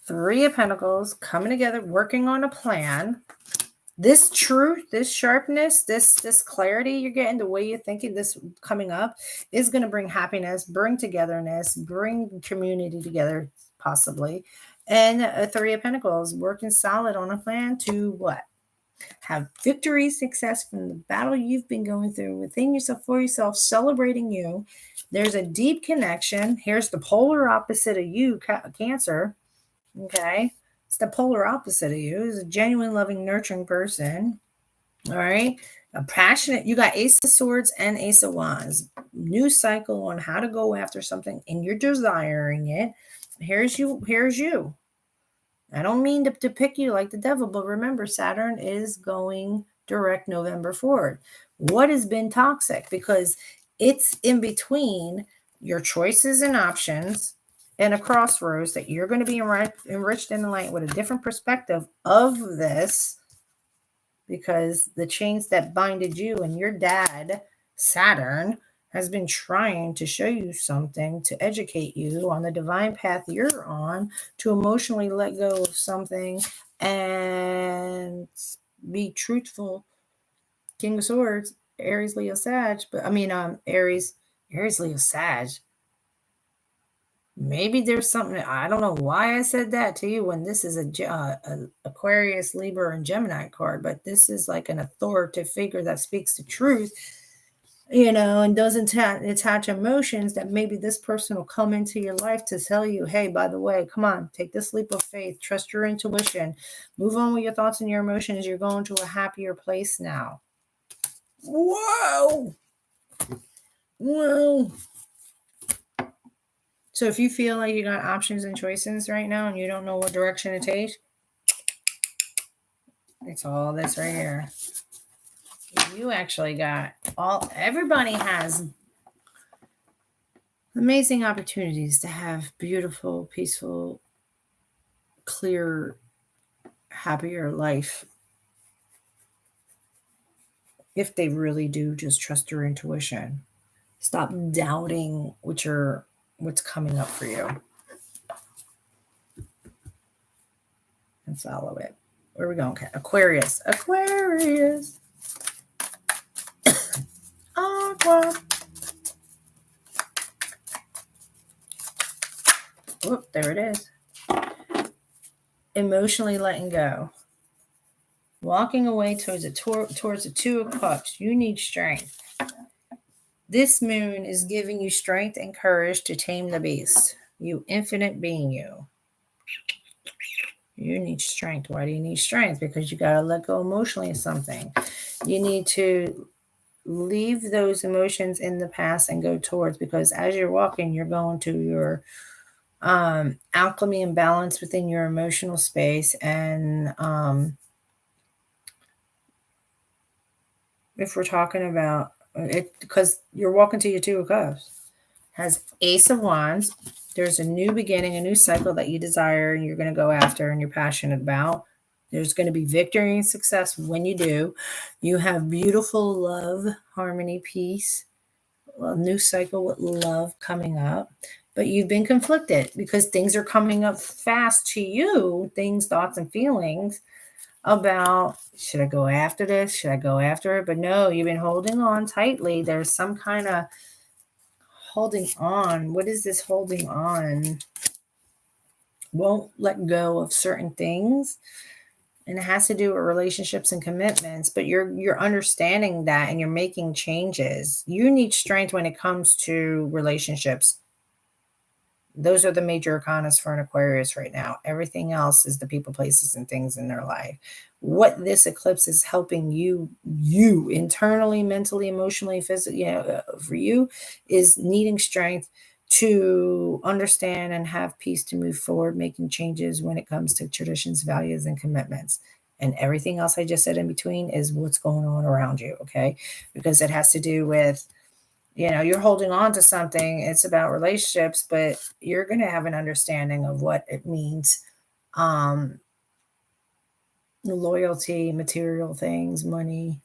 3 of Pentacles coming together, working on a plan. This truth, this sharpness, this clarity you're getting, the way you're thinking, this coming up is going to bring happiness, bring togetherness, bring community together, possibly. And a 3 of Pentacles working solid on a plan to what? Have victory, success from the battle you've been going through within yourself, for yourself, celebrating you. There's a deep connection. Here's the polar opposite of you, Cancer. Okay. It's the polar opposite of you. It's a genuine, loving, nurturing person. All right. A passionate, you got Ace of Swords and Ace of Wands. New cycle on how to go after something and you're desiring it. Here's you. I don't mean to pick you like the devil, but remember, Saturn is going direct November 4th. What has been toxic? Because it's in between your choices and options and a crossroads that you're going to be enriched in the light with a different perspective of this, because the chains that binded you and your dad, Saturn, has been trying to show you something, to educate you on the divine path you're on, to emotionally let go of something and be truthful. King of Swords, Aries, Leo, Sag. But I mean, Aries, Leo, Sag. Maybe there's something, I don't know why I said that to you when this is a Aquarius, Libra, and Gemini card, but this is like an authoritative figure that speaks the truth, and doesn't attach emotions, that maybe this person will come into your life to tell you, hey, by the way, come on, take this leap of faith, trust your intuition, move on with your thoughts and your emotions. You're going to a happier place now. Whoa. So if you feel like you got options and choices right now and you don't know what direction to take, it's all this right here. You actually got everybody has amazing opportunities to have beautiful, peaceful, clear, happier life if they really do just trust your intuition. Stop doubting what's coming up for you and follow it. Where are we going? Okay. Aquarius. Aqua. Whoop, there it is. Emotionally letting go. Walking away towards the Two of Cups. You need strength. This moon is giving you strength and courage to tame the beast. You infinite being, you. You need strength. Why do you need strength? Because you got to let go emotionally of something. You need to leave those emotions in the past and go towards, because as you're walking, you're going to your alchemy and balance within your emotional space. And if we're talking about it, because you're walking to your Two of Cups, has Ace of Wands. There's a new beginning, a new cycle that you desire and you're going to go after and you're passionate about. There's going to be victory and success when you do. You have beautiful love, harmony, peace, a new cycle with love coming up. But you've been conflicted because things are coming up fast to you, things, thoughts, and feelings about, should I go after this? Should I go after it? But no, you've been holding on tightly. There's some kind of holding on. What is this holding on? Won't let go of certain things. And it has to do with relationships and commitments, but you're understanding that and you're making changes. You need strength when it comes to relationships. Those are the major arcanas for an Aquarius right now. Everything else is the people, places, and things in their life. What this eclipse is helping you internally, mentally, emotionally, physically, for you, is needing strength to understand and have peace to move forward, making changes when it comes to traditions, values, and commitments. And everything else I just said in between is what's going on around you, okay? Because it has to do with, you're holding on to something. It's about relationships, but you're going to have an understanding of what it means. Loyalty, material things, money,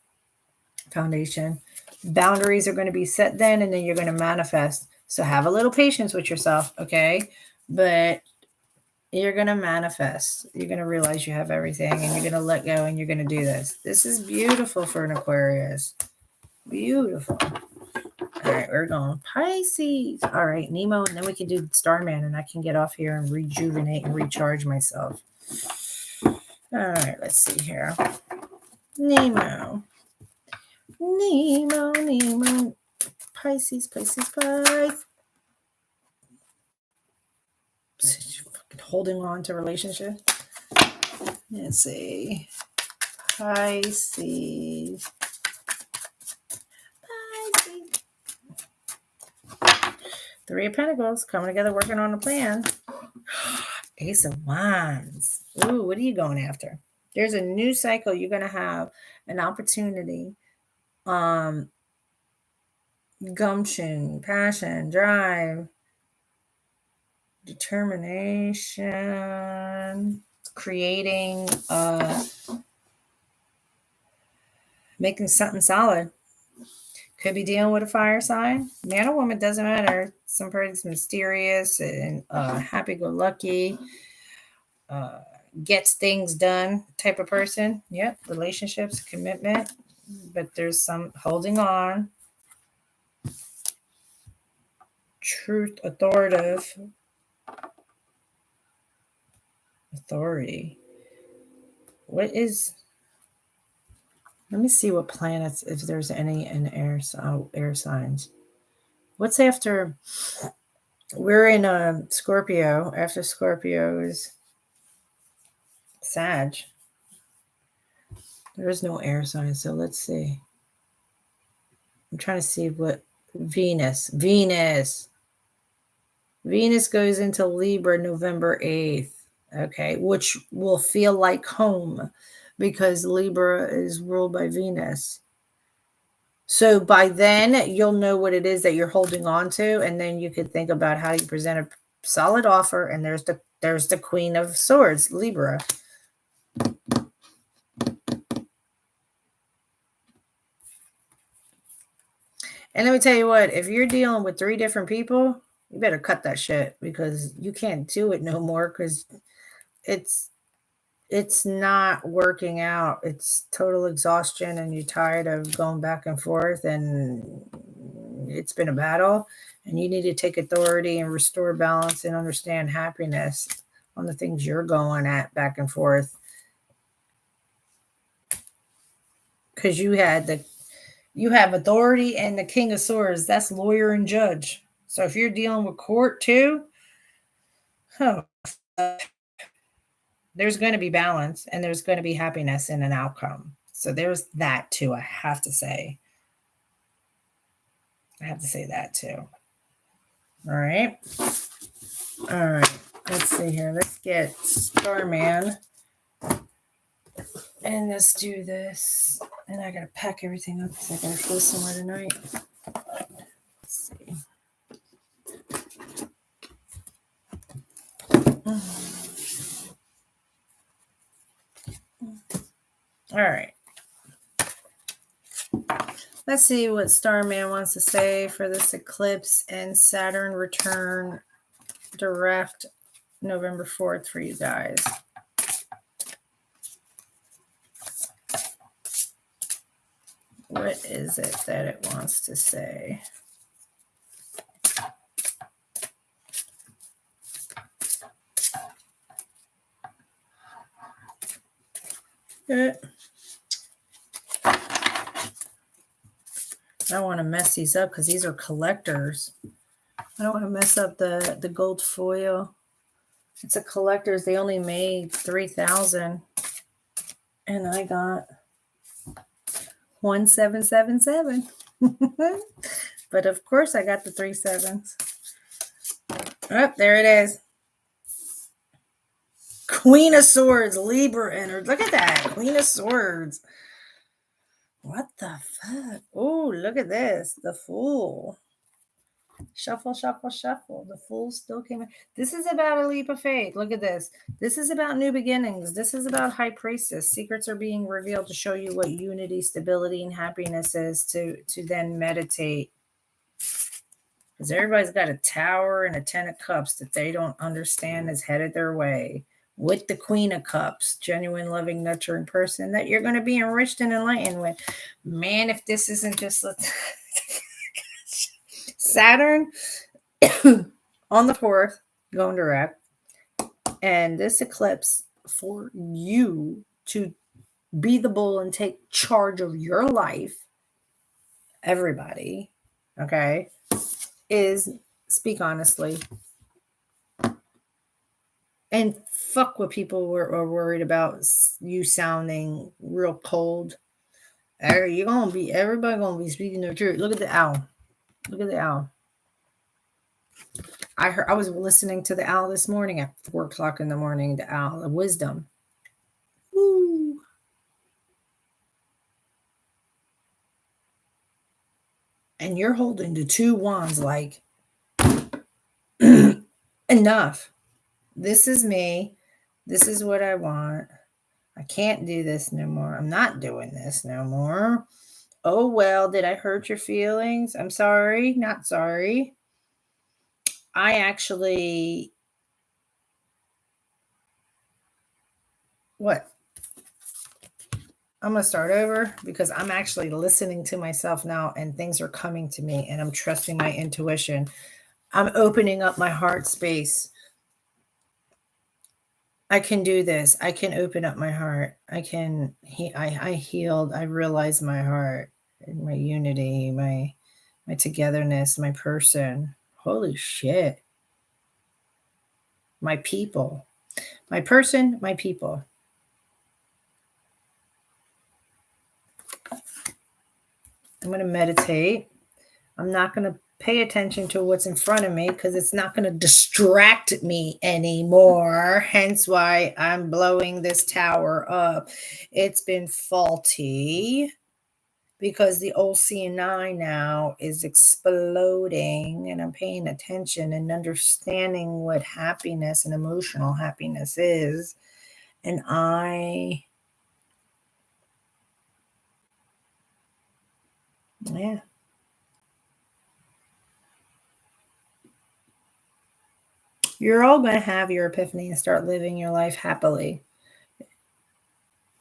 foundation. Boundaries are going to be set then, and then you're going to manifest. So have a little patience with yourself, okay? But you're going to manifest. You're going to realize you have everything, and you're going to let go, and you're going to do this. This is beautiful for an Aquarius. Beautiful. All right, we're going Pisces. All right, Nemo, and then we can do Starman, and I can get off here and rejuvenate and recharge myself. All right, let's see here. Nemo. Pisces. Holding on to relationships. Let's see. Pisces. Three of Pentacles, coming together, working on a plan. Ace of Wands. Ooh, what are you going after? There's a new cycle. You're going to have an opportunity. Gumption, passion, drive, determination, creating, making something solid. Could be dealing with a fire sign. Man or woman, doesn't matter. Some person's mysterious and happy-go-lucky, gets things done type of person. Yep, relationships, commitment. But there's some holding on. Truth, authoritative. authority. What is... Let me see what planets, if there's any in air signs. What's after? We're in Scorpio. After Scorpio is Sag. There is no air sign, so let's see. I'm trying to see what Venus goes into Libra November 8th. Okay, which will feel like home because Libra is ruled by Venus. So by then you'll know what it is that you're holding on to, and then you could think about how you present a solid offer. And there's the Queen of Swords, Libra. And let me tell you what, if you're dealing with 3 different people, you better cut that shit, because you can't do it no more, because it's not working out. It's total exhaustion, and you're tired of going back and forth, and it's been a battle, and you need to take authority and restore balance and understand happiness on the things you're going at back and forth. Because you have authority and the King of Swords. That's lawyer and judge. So if you're dealing with court too, there's going to be balance, and there's going to be happiness in an outcome. So there's that too. I have to say that too. All right. Let's see here. Let's get Starman. And let's do this. And I got to pack everything up because I got to go somewhere tonight. Let's see. All right. Let's see what Starman wants to say for this eclipse and Saturn return direct November 4th for you guys. What is it that it wants to say? I don't want to mess these up because these are collectors. I don't want to mess up the gold foil. It's a collector's. They only made 3,000. And I got 1777. But of course I got the 3 7s. Oh, there it is. Queen of Swords, Libra entered. Look at that. Queen of Swords. What the fuck? Oh, look at this. The Fool. Shuffle, shuffle, shuffle. The Fool still came in. This is about a leap of faith. Look at this. This is about new beginnings. This is about High Priestess. Secrets are being revealed to show you what unity, stability, and happiness is to then meditate. Because everybody's got a Tower and a 10 of Cups that they don't understand is headed their way. With the Queen of Cups, genuine, loving, nurturing person that you're going to be enriched and enlightened with. Man, if this isn't just Saturn on the 4th, going direct. And this eclipse for you to be the bull and take charge of your life, everybody, okay, is speak honestly. And fuck what people are worried about you sounding real cold. Everybody gonna be speaking their truth. Look at the owl. Look at the owl. I was listening to the owl this morning at 4 o'clock in the morning. The owl of wisdom. Woo. And you're holding the 2 wands like enough. This is me. This is what I want. I can't do this no more. I'm not doing this no more. Oh, well, did I hurt your feelings? I'm sorry. Not sorry. I actually... What? I'm going to start over because I'm actually listening to myself now and things are coming to me and I'm trusting my intuition. I'm opening up my heart space. I can do this. I can open up my heart. I healed. I realized my heart and my unity, my togetherness, my person. Holy shit. My people. My person, my people. I'm going to meditate. I'm not going to pay attention to what's in front of me because it's not going to distract me anymore. Hence why I'm blowing this tower up. It's been faulty because the OCNI now is exploding, and I'm paying attention and understanding what happiness and emotional happiness is. And yeah. You're all going to have your epiphany and start living your life happily.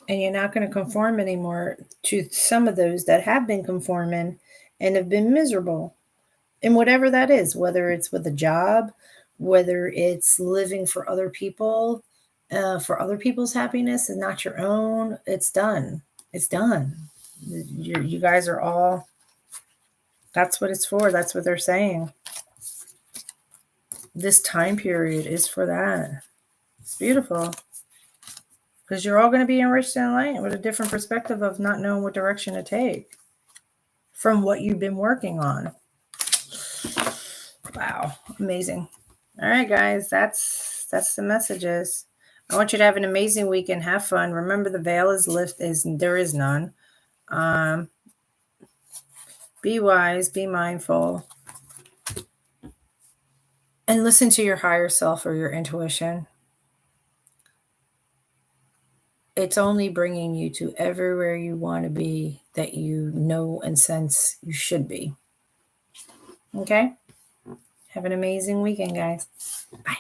And you're not going to conform anymore to some of those that have been conforming and have been miserable. And whatever that is, whether it's with a job, whether it's living for other people, for other people's happiness and not your own, it's done. It's done. You guys are all, that's what it's for. That's what they're saying. This time period is for that. It's beautiful. Because you're all going to be enriched and enlightened with a different perspective of not knowing what direction to take from what you've been working on. Wow, amazing. All right, guys, that's the messages. I want you to have an amazing weekend. Have fun. Remember, the veil is lifted. There is none. Be wise. Be mindful. And listen to your higher self or your intuition. It's only bringing you to everywhere you want to be that you know and sense you should be. Okay? Have an amazing weekend, guys. Bye.